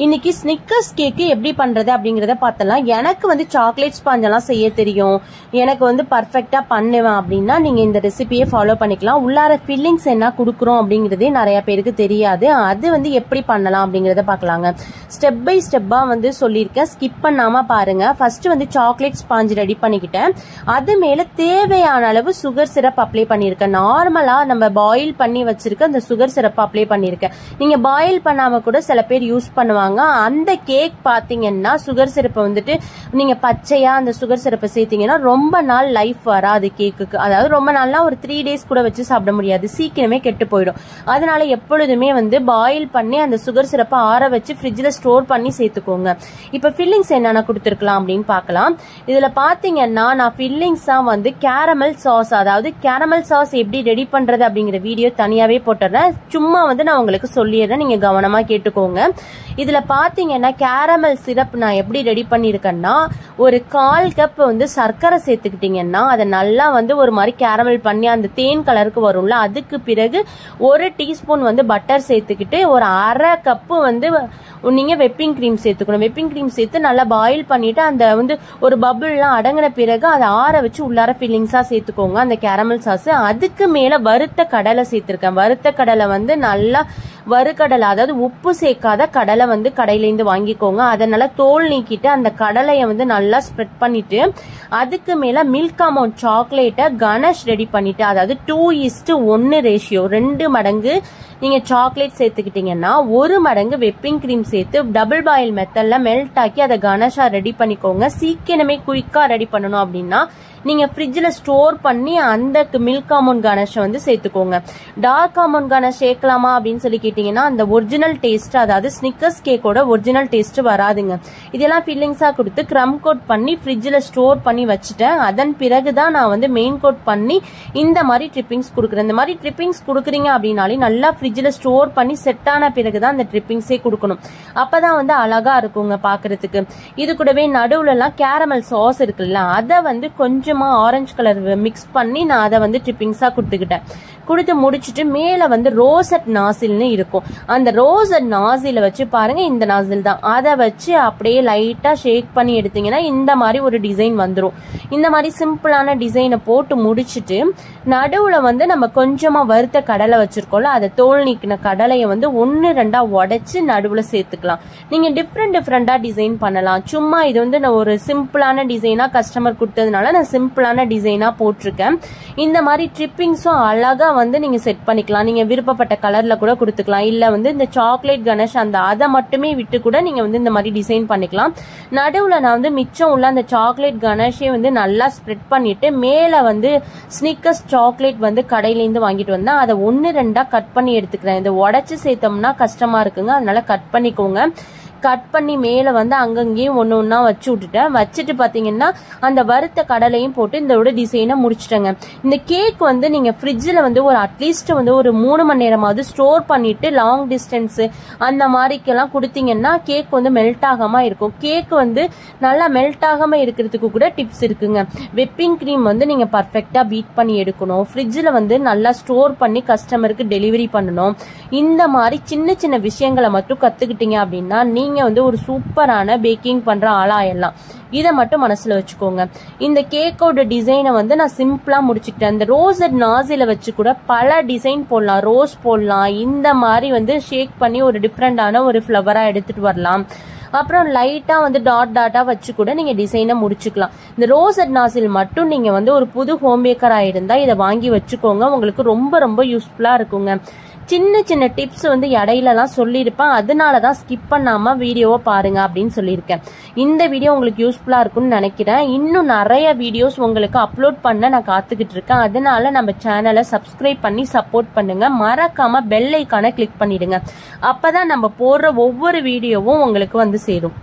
இன்னைக்கு Snickers cake எப்படி பண்றது அப்படிங்கறத பார்த்தலாம். எனக்கு வந்து சாக்லேட் ஸ்பாஞ்ச் எல்லாம் செய்ய தெரியும், எனக்கு வந்து பர்ஃபெக்ட்டா பண்ணுவேன் அப்படின்னா நீங்க இந்த ரெசிபியை ஃபாலோ பண்ணிக்கலாம். உள்ளார ஃபில்லிங்ஸ் என்ன கொடுக்குறோம் அப்படிங்கறதே நிறைய பேருக்கு தெரியாது. அது வந்து எப்படி பண்ணலாம் அப்படிங்கறத பார்க்கலாங்க. ஸ்டெப் பை ஸ்டெப்பா வந்து சொல்லியிருக்கேன், ஸ்கிப் பண்ணாம பாருங்க. ஃபர்ஸ்ட் வந்து சாக்லேட் ஸ்பாஞ்ச் ரெடி பண்ணிக்கிட்டேன். அது மேல தேவையான அளவு சுகர் சிரப் அப்ளை பண்ணிருக்கேன். நார்மலா நம்ம பாயில் பண்ணி வச்சிருக்க அந்த சுகர் சிரப் அப்ளை பண்ணிருக்கேன். நீங்க பாயில் பண்ணாம கூட சில பேர் யூஸ் பண்ணுவாங்க. அந்த கேக் பாத்தீங்கன்னா சுகர் சிரப்பை வந்துட்டு நீங்க பச்சையா அந்த சுகர் சிரப்பை சேர்த்தீங்கன்னா ரொம்ப நாள் லைஃப் வராது கேக்குக்கு. அதாவது ரொம்ப நாள்னா ஒரு 3 days கூட வச்சு சாப்பிட முடியாது, சீக்கிரமே கெட்டு போயிடும். அதனால எப்பொழுதுமே வந்து பாயில் பண்ணி அந்த சுகர் சிரப்பை ஆற வச்சு ஃப்ரிட்ஜ்ல ஸ்டோர் பண்ணி சேர்த்துக்கோங்க. இப்ப ஃபில்லிங்ஸ் என்னென்ன கொடுத்துருக்கலாம் அப்படின்னு பார்க்கலாம். இதுல பாத்தீங்கன்னா நான் ஃபில்லிங்ஸா வந்து கேரமல் சாஸ், அதாவது கேரமல் சாஸ் எப்படி ரெடி பண்றது அப்படிங்கிற வீடியோ தனியாவே போட்டுறேன். சும்மா வந்து நான் உங்களுக்கு சொல்லிடுறேன், நீங்க கவனமா கேட்டுக்கோங்க. இதுல பாத்தீங்கன்னா கேரமல் சிரப் நான் எப்படி ரெடி பண்ணிருக்கேன்னா, ஒரு 1/4 கப் வந்து சர்க்கரை சேர்த்துக்கிட்டீங்கன்னா அதை நல்லா வந்து ஒரு மாதிரி கேரமல் பண்ணி அந்த தேன் கலருக்கு வரும்ல. அதுக்கு பிறகு 1 டீஸ்பூன் வந்து பட்டர் சேர்த்துக்கிட்டு ஒரு 1/2 கப்பு வந்து நீங்க வெப்பிங் கிரீம் சேர்த்துக்கணும். வெப்பிங் கிரீம் சேர்த்து நல்லா பாயில் பண்ணிட்டு அந்த வந்து ஒரு பபுள்லாம் அடங்கின பிறகு அதை ஆற வச்சு உள்ளார ஃபில்லிங்ஸா சேர்த்துக்கோங்க அந்த கேரமல் சாஸ். அதுக்கு மேல வறுத்த கடலை சேர்த்திருக்கேன். வறுத்த கடலை வந்து நல்லா வறுக்கடலை, அதாவது உப்பு சேர்க்காத கடலை வந்து கடையிலேருந்து வாங்கிக்கோங்க. அதனால தோல் நீக்கிட்டு அந்த கடலையை வந்து நல்லா ஸ்ப்ரெட் பண்ணிட்டு அதுக்கு மேல மில்க் அமௌண்ட் சாக்லேட்டை கணேஷ் ரெடி பண்ணிட்டு, அதாவது 2:1 ரேஷியோ 2 மடங்கு நீங்க சாக்லேட் சேர்த்துக்கிட்டீங்கன்னா 1 மடங்கு வெப்பிங் கிரீம் சேர்த்து டபுள் பாயில் மெத்தட்ல மெல்ட் ஆக்கி அதை கணேஷா ரெடி பண்ணிக்கோங்க. சீக்கிரமே குயிக்கா ரெடி பண்ணணும் அப்படின்னா நீங்க ஃப்ரிட்ஜ்ல ஸ்டோர் பண்ணி அந்த மில்க் ஆமோன் கணேஷை வந்து சேர்த்துக்கோங்க. டார்க் ஆமோன் கணேஷ் சேர்க்கலாமா அப்படின்னு சொல்லி கேட்டீங்கன்னா அந்த ஒரிஜினல் டேஸ்ட், அதாவது ஸ்னிக்கர்ஸ் கேக்கோட ஒரிஜினல் டேஸ்ட் வராதுங்க. இதெல்லாம் ஃபில்லிங்ஸா கொடுத்து க்ரம் கோட் பண்ணி ஃப்ரிட்ஜ்ல ஸ்டோர் பண்ணி வச்சுட்டேன். அதன் பிறகுதான் நான் வந்து மெயின் கோட் பண்ணி இந்த மாதிரி ட்ரிப்பிங்ஸ் கொடுக்குறேன். இந்த மாதிரி ட்ரிப்பிங்ஸ் கொடுக்குறீங்க அப்படின்னாலே நல்லா ஃப்ரிட்ஜ்ல ஸ்டோர் பண்ணி செட் ஆன பிறகுதான் அந்த ட்ரிப்பிங்ஸே கொடுக்கணும். அப்பதான் வந்து அழகா இருக்குங்க பாக்குறதுக்கு. இது கூடவே நடுவுல எல்லாம் கேரமல் சாஸ் இருக்குல்ல, அதை வந்து கொஞ்சம் ஆரஞ்சு கலர் மிக்ஸ் பண்ணி நான் அதை வந்து ட்ரிப்பிங்ஸா கொடுத்துக்கிட்டேன். கொடுத்து முடிச்சுட்டு மேல வந்து ரோசட் நாசில்னு இருக்கும். அந்த ரோசட் நாசில வச்சு பாருங்க, இந்த நாசில் தான், அதை வச்சு அப்படியே லைட்டா ஷேக் பண்ணி எடுத்தீங்கன்னா இந்த மாதிரி ஒரு டிசைன் வந்துடும். இந்த மாதிரி சிம்பிளான டிசைனை போட்டு முடிச்சுட்டு நடுவுல வந்து நம்ம கொஞ்சமா வறுத்த கடலை வச்சிருக்கோம்ல, அதை தோல் நீக்கின கடலையை வந்து 1-2 உடைச்சு நடுவுல சேர்த்துக்கலாம். நீங்க டிஃப்ரெண்டா டிசைன் பண்ணலாம். சும்மா இது வந்து நான் ஒரு சிம்பிளான டிசைனா கஸ்டமர் கொடுத்ததுனால நான் சிம்பிளான டிசைனா போட்டிருக்கேன். இந்த மாதிரி ட்ரிப்பிங்ஸும் அழகா வந்து நீங்க செட் பண்ணிக்கலாம். நீங்க விருப்பப்பட்ட கலர்ல கூட கொடுத்துக்கலாம். இல்ல வந்து இந்த சாக்லேட் கணேஷ் அந்த அதை மட்டுமே விட்டு கூட நீங்க வந்து இந்த மாதிரி டிசைன் பண்ணிக்கலாம். நடுவுல நான் வந்து மிச்சம் உள்ள அந்த சாக்லேட் கணேஷே வந்து நல்லா ஸ்ப்ரெட் பண்ணிட்டு மேல வந்து ஸ்னிக்கர்ஸ் சாக்லேட் வந்து கடையிலேருந்து வாங்கிட்டு வந்தா அதை 1-2 கட் பண்ணி எடுத்துக்கிறேன். இதை உடைச்சு சேர்த்தோம்னா கஷ்டமா இருக்குங்க, அதனால கட் பண்ணிக்கோங்க. கட் பண்ணி மேல வந்து அங்கங்கேயும் ஒன்னா வச்சு விட்டுட்டேன். வச்சுட்டு பாத்தீங்கன்னா அந்த வறுத்த கடலையும் போட்டு இந்த டிசைனை முடிச்சுட்டேங்க. இந்த கேக் வந்து நீங்க ஃப்ரிட்ஜ்ல வந்து ஒரு அட்லீஸ்ட் வந்து ஒரு 3 மணி நேரமாவது ஸ்டோர் பண்ணிட்டு லாங் டிஸ்டன்ஸ் அந்த மாதிரிக்கெல்லாம் கொடுத்தீங்கன்னா கேக் வந்து மெல்ட் ஆகாம இருக்கும். கேக் வந்து நல்லா மெல்ட் ஆகாம இருக்கிறதுக்கு கூட டிப்ஸ் இருக்குங்க. வெப்பிங் கிரீம் வந்து நீங்க பர்ஃபெக்டா பீட் பண்ணி எடுக்கணும். ஃப்ரிட்ஜ்ல வந்து நல்லா ஸ்டோர் பண்ணி கஸ்டமருக்கு டெலிவரி பண்ணணும். இந்த மாதிரி சின்ன சின்ன விஷயங்களை மட்டும் கத்துக்கிட்டீங்க அப்படின்னா நீங்க வந்து ஒரு சூப்பரான பேக்கிங் பண்ற ஆளாயிடலாம். இதை மட்டும் மனசுல வச்சுக்கோங்க. இந்த கேக்கோட டிசைனை வந்து நான் சிம்பிளா முடிச்சுக்கிட்டேன். இந்த ரோசட் நாசில வச்சு கூட பல டிசைன் போடலாம், ரோஸ் போடலாம். இந்த மாதிரி வந்து ஷேக் பண்ணி ஒரு டிஃப்ரெண்டான ஒரு ஃப்ளவரா எடுத்துட்டு வரலாம். அப்புறம் லைட்டா வந்து டாட்டா வச்சு கூட நீங்க டிசைனை முடிச்சுக்கலாம். இந்த ரோசட் நாசில் மட்டும் நீங்க வந்து ஒரு புது ஹோம் பேக்கரா இருந்தா இதை வாங்கி வச்சுக்கோங்க, உங்களுக்கு ரொம்ப யூஸ்ஃபுல்லா இருக்குங்க. சின்ன சின்ன டிப்ஸ் வந்து இடையிலலாம் சொல்லியிருப்பேன், அதனாலதான் ஸ்கிப் பண்ணாம வீடியோவை பாருங்க அப்படின்னு சொல்லியிருக்கேன். இந்த வீடியோ உங்களுக்கு யூஸ்ஃபுல்லா இருக்கும்னு நினைக்கிறேன். இன்னும் நிறைய வீடியோஸ் உங்களுக்கு அப்லோட் பண்ண நான் காத்துக்கிட்டு இருக்கேன். அதனால நம்ம சேனலை சப்ஸ்கிரைப் பண்ணி சப்போர்ட் பண்ணுங்க. மறக்காம பெல் ஐக்கானை கிளிக் பண்ணிடுங்க. அப்பதான் நம்ம போடுற ஒவ்வொரு வீடியோவும் உங்களுக்கு வந்து சேரும்.